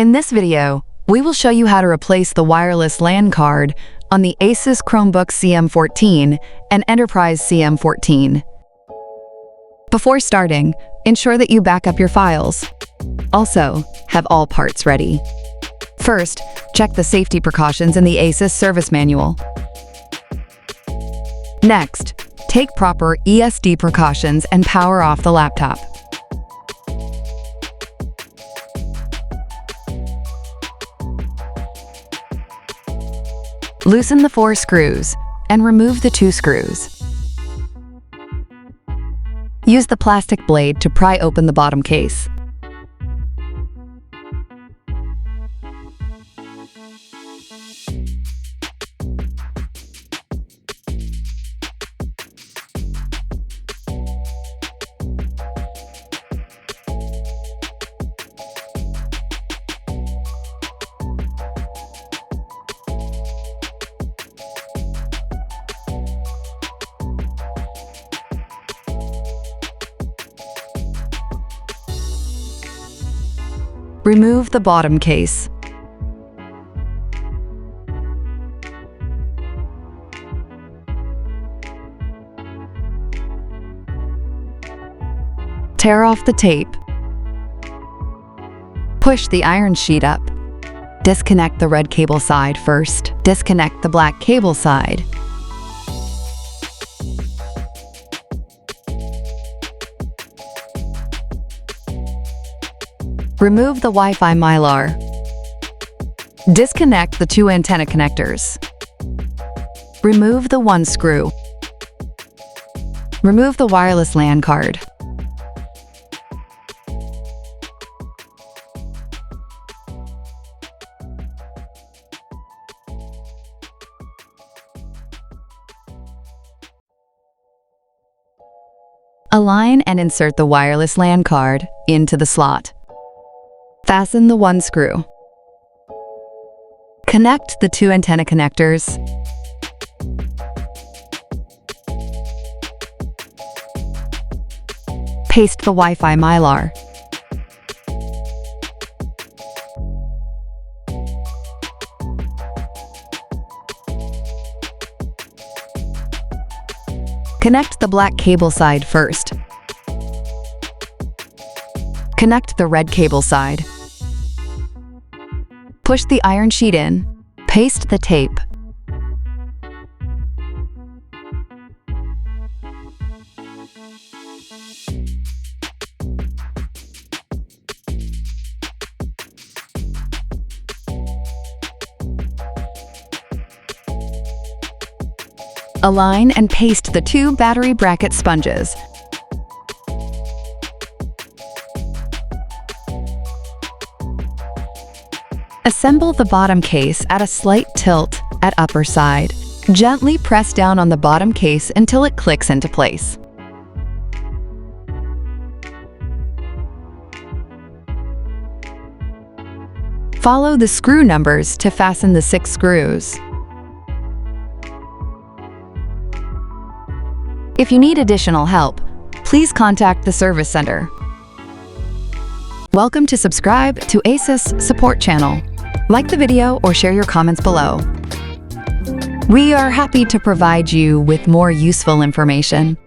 In this video, we will show you how to replace the wireless LAN card on the ASUS Chromebook CM14 and Enterprise CM14. Before starting, ensure that you back up your files. Also, have all parts ready. First, check the safety precautions in the ASUS service manual. Next, take proper ESD precautions and power off the laptop. Loosen the 4 screws and remove the 2 screws. Use the plastic blade to pry open the bottom case. Remove the bottom case. Tear off the tape. Push the iron sheet up. Disconnect the red cable side first. Disconnect the black cable side. Remove the Wi-Fi mylar. Disconnect the 2 antenna connectors. Remove the 1 screw. Remove the wireless LAN card. Align and insert the wireless LAN card into the slot. Fasten the 1 screw. Connect the 2 antenna connectors. Paste the Wi-Fi mylar. Connect the black cable side first. Connect the red cable side. Push the iron sheet in. Paste the tape. Align and paste the 2 battery bracket sponges. Assemble the bottom case at a slight tilt at upper side. Gently press down on the bottom case until it clicks into place. Follow the screw numbers to fasten the 6 screws. If you need additional help, please contact the service center. Welcome to subscribe to ASUS support channel. Like the video or share your comments below. We are happy to provide you with more useful information.